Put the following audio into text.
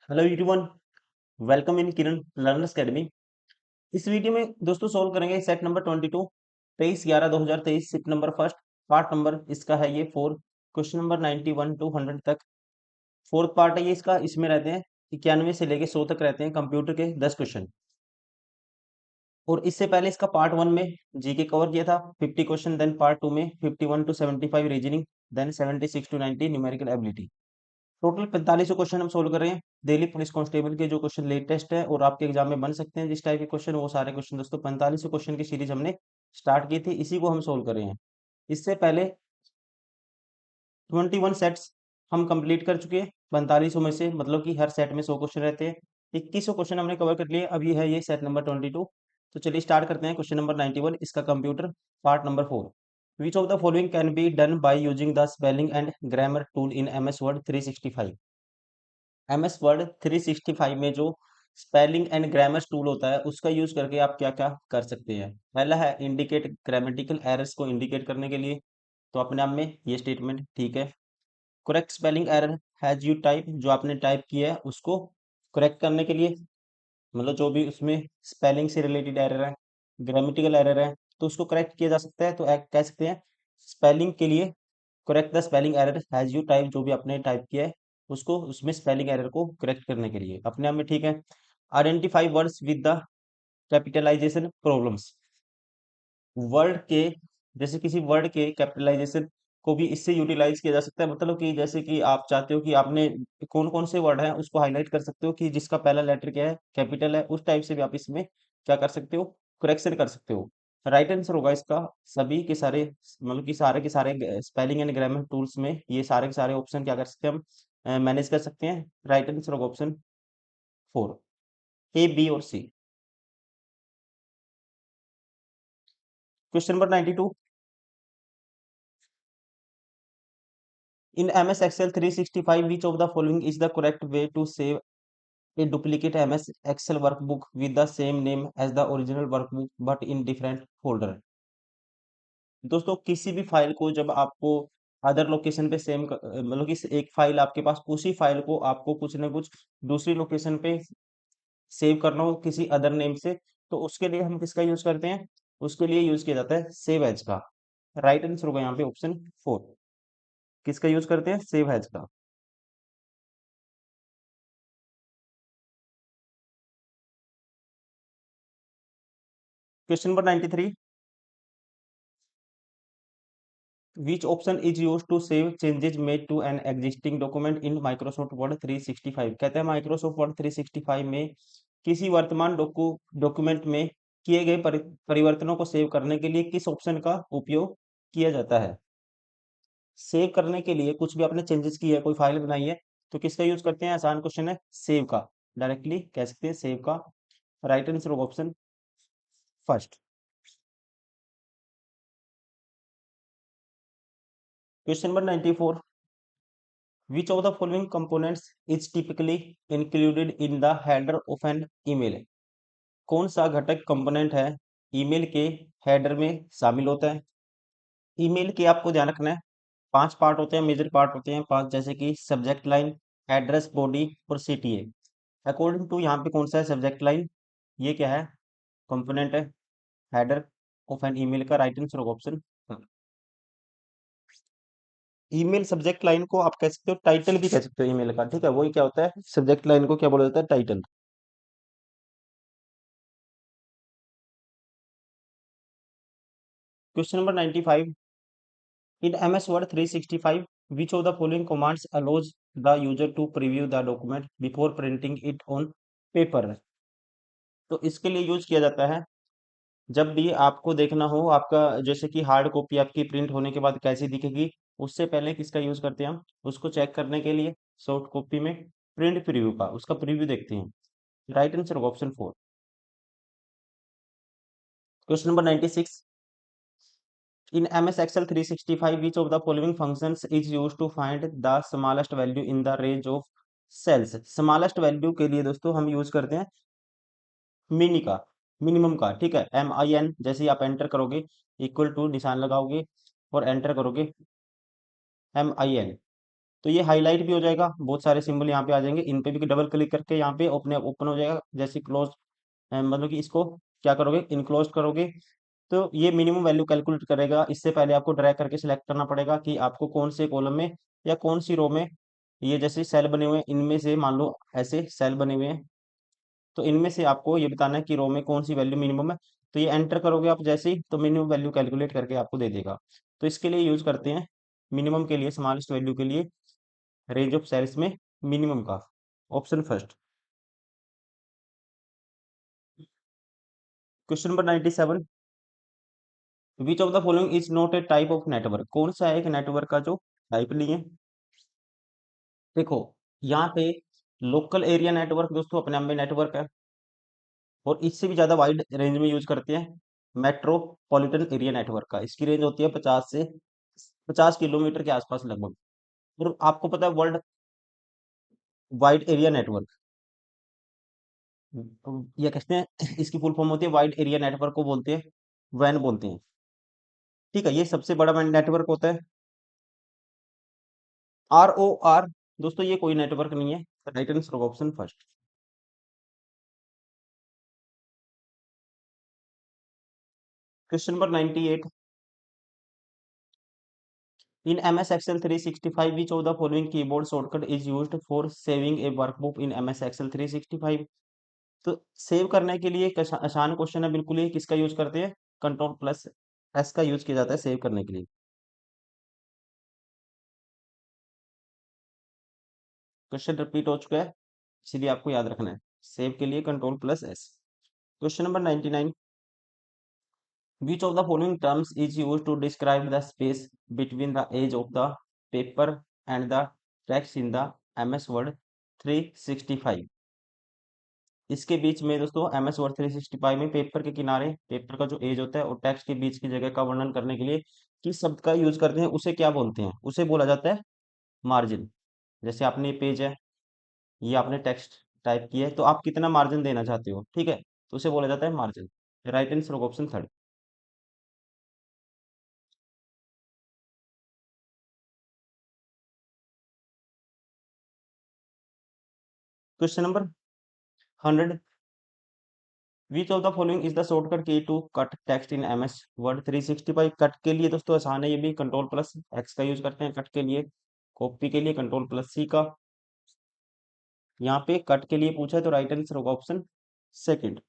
Hello everyone, welcome in Kiran learners academy. इस video में दोस्तों सॉल्व करेंगे set number 22 23/11/2023 shift number first. Part number इसका है ये 4। क्वेश्चन नंबर 91 टू 100 तक फोर्थ पार्ट है ये इसका। इसमें रहते हैं 91 से लेके 100 तक रहते हैं कंप्यूटर के 10 क्वेश्चन। और इससे पहले इसका पार्ट 1 में जीके कवर किया था 50 क्वेश्चन, देन पार्ट 2 में 51 to 75 reasoning, then 76 to 90 numerical ability. Total 45 question हम सोल्व कर रहे हैं। दिल्ली पुलिस कांस्टेबल के जो क्वेश्चन लेटेस्ट है और आपके एग्जाम में बन सकते हैं जिस टाइप के क्वेश्चन, वो सारे क्वेश्चन दोस्तों 45 क्वेश्चन की सीरीज हमने स्टार्ट की थी, इसी को हम सोल्व कर रहे हैं। इससे पहले 21 सेट्स हम कंप्लीट कर चुके हैं 45 में से, मतलब कि हर सेट में 100 क्वेश्चन रहते हैं। 21 क्वेश्चन हमने कवर कर लिए। अब ये है ये सेट नंबर 22। तो चलिए स्टार्ट करते हैं क्वेश्चन नंबर 91 इसका computer part number 4। Which of the following can be done by using the spelling and grammar tool in MS word 365। MS word 365 में जो स्पेलिंग एंड ग्रामर टूल होता है उसका यूज करके आप क्या क्या कर सकते हैं। पहला है इंडिकेट ग्रामेटिकल एरर्स को इंडिकेट करने के लिए, तो अपने आप में ये स्टेटमेंट ठीक है। Correct spelling error has you type, जो आपने टाइप किया है उसको करेक्ट करने के लिए, मतलब जो भी उसमें स्पेलिंग से रिलेटेड एरर है, ग्रामेटिकल एरर है, तो उसको करेक्ट किया जा सकता है। तो कह सकते हैं स्पेलिंग के लिए correct the spelling error has you type, जो भी आपने टाइप किया है उसको उसमें स्पेलिंग एरर को करेक्ट करने के लिए अपने आप में ठीक है। Identify words with the capitalization problems, word के जैसे किसी वर्ड के कैपिटलाइजेशन को भी इससे यूटिलाइज किया जा सकता है। मतलब कि जैसे कि आप चाहते हो कि आपने कौन कौन से वर्ड हैं उसको हाईलाइट कर सकते हो कि जिसका पहला लेटर क्या है, कैपिटल है, उस टाइप से भी आप इसमें क्या कर सकते हो, करेक्शन कर सकते हो। राइट आंसर होगा इसका सभी के सारे, मतलब कि सारे के सारे स्पेलिंग एंड ग्रामर टूल्स में ये सारे के सारे ऑप्शन क्या कर सकते हैं हम मैनेज कर सकते हैं। राइट आंसर होगा ऑप्शन 4, ए बी और C. Question number 92, in MS Excel 365 which of the following is the correct way to save a duplicate MS Excel workbook with the same name as the original workbook but in different folder। दोस्तों किसी भी file को जब आपको other location पे same मतलब कि एक फाइल आपके पास, उसी फाइल को आपको कुछ ना कुछ दूसरी लोकेशन पे सेव करना हो किसी अदर नेम से, तो उसके लिए हम किसका यूज करते हैं, उसके लिए यूज किया जाता है सेव एज का। राइट आंसर होगा यहाँ पे ऑप्शन 4। किसका यूज करते हैं, सेव एज का। Question number 93, which option is used to save changes made to an existing document in Microsoft Word 365। कहते हैं Microsoft Word 365 में किसी वर्तमान डॉक्यूमेंट में किए गए परिवर्तनों को सेव करने के लिए किस ऑप्शन का उपयोग किया जाता है। सेव करने के लिए कुछ भी आपने चेंजेस किया है, कोई फाइल बनाई है, तो किसका यूज करते हैं, आसान क्वेश्चन है, सेव का। डायरेक्टली कह सकते हैं सेव का। राइट आंसर होगा option first. Question number 94, which of the following components is typically included in the header of an email। कौन सा घटक कंपोनेंट है ईमेल के हेडर में शामिल होता है। ईमेल के आपको ध्यान रखना है 5 पार्ट होते हैं, मेजर पार्ट होते हैं 5, जैसे कि सब्जेक्ट लाइन, एड्रेस, बॉडी और सीटीए। अकॉर्डिंग टू यहाँ पे कौन सा है सब्जेक्ट लाइन, ये क्या है, कंपोनेंट है हेडर ऑफ एन ईमेल का। राइट आंसर होगा ऑप्शन। ईमेल सब्जेक्ट लाइन को आप कह सकते हो टाइटल भी कह सकते हो ईमेल का, ठीक है, वही क्या होता है, सब्जेक्ट लाइन को क्या बोला जाता है, title. Question number 95, in MS word 365 which of the following commands allows the user to preview the document before printing it on paper। तो इसके लिए यूज किया जाता है जब भी आपको देखना हो आपका, जैसे कि हार्ड कॉपी आपकी प्रिंट होने के बाद कैसी दिखेगी, उससे पहले किसका यूज करते हैं हम, उसको चेक करने के लिए सॉफ्ट कॉपी में प्रिंट प्रीव्यू का, उसका प्रीव्यू देखते हैं। राइट आंसर होगा option 4। Question number 96, in MS Excel 365 which of the following functions is used to find the smallest value in the range of cells। Smallest value के लिए दोस्तों हम यूज करते हैं मिनी का, मिनिमम का, ठीक है, MIN। जैसे ही आप एंटर करोगे इक्वल टू निशान लगाओगे और एंटर करोगे MIN, तो ये हाईलाइट भी हो जाएगा, बहुत सारे सिंबल यहाँ पे आ जाएंगे, इन पे भी डबल क्लिक करके यहाँ पे अपने ओपन हो जाएगा। जैसे क्लोज मतलब कि इसको क्या करोगे, इनक्लोज करोगे, तो ये मिनिमम वैल्यू कैलकुलेट करेगा। इससे पहले आपको ड्रैग करके सिलेक्ट करना पड़ेगा कि आपको कौन से कॉलम में या कौन सी रो में ये जैसे सेल बने हुए हैं, इनमें से मान लो ऐसे सेल बने हुए हैं, तो इनमें से आपको ये बताना है कि रो में कौन सी वैल्यू मिनिमम है। तो ये एंटर करोगे आप जैसे ही, तो मिनिमम वैल्यू कैलकुलेट करके आपको दे देगा। तो इसके लिए यूज करते हैं मिनिमम के लिए, स्मॉलेस्ट वैल्यू के लिए रेंज ऑफ सेल्स में मिनिमम का option first. Question number 97, which of the following is not a type of network, कौन सा है एक नेटवर्क का जो टाइप नहीं है। देखो यहाँ पे लोकल एरिया नेटवर्क दोस्तों अपने आप में नेटवर्क है, और इससे भी ज्यादा वाइड रेंज में यूज करते हैं मेट्रोपॉलिटन एरिया नेटवर्क का। इसकी रेंज होती है 50 किलोमीटर के आसपास लगभग। और आपको पता है वर्ल्ड वाइड एरिया नेटवर्क, ये कहते हैं इसकी फुल फॉर्म होती है वाइड एरिया नेटवर्क को बोलते हैं वैन बोलते हैं। ठीक है, ये सबसे बड़ा नेटवर्क होता है। ROR दोस्तों ये कोई नेटवर्क नहीं है, right answer option first. Question number 98, in MS Excel 365 which of the following keyboard shortcut is used for saving a workbook in MS Excel 365। तो सेव करने के लिए एक आसान क्वेश्चन है बिल्कुल ही, किसका यूज करते हैं, कंट्रोल+S का यूज किया जाता है सेव करने के लिए। क्वेश्चन रिपीट हो चुका है, इसलिए आपको याद रखना है, सेव के लिए control S. Question number 99, which of the following terms is used to describe the space between the edge of the paper and the text in the MS Word 365। इसके बीच में दोस्तों MS Word 365 में पेपर के किनारे, paper का जो as होता है और टेक्स्ट के बीच की जगह का वर्णन करने के लिए किस शब्द का यूज करते हैं, उसे क्या बोलते हैं, उसे बोला जाता है मार्जिन। जैसे आपने ये पेज है, ये आपने टेक्स्ट टाइप किया है, तो आप कितना मार्जिन देना चाहते हो, ठीक है, तो उसे बोला जाता है margin. Right answer option third. Question number 100, which of the following is the shortcut key to cut text in MS word 365। Cut के लिए दोस्तों आसान है, ये भी कंट्रोल+X का यूज करते हैं कट के लिए। कॉपी के लिए कंट्रोल+C का। यहाँ पे कट के लिए पूछा है तो राइट आंसर होगा ऑप्शन सेकंड।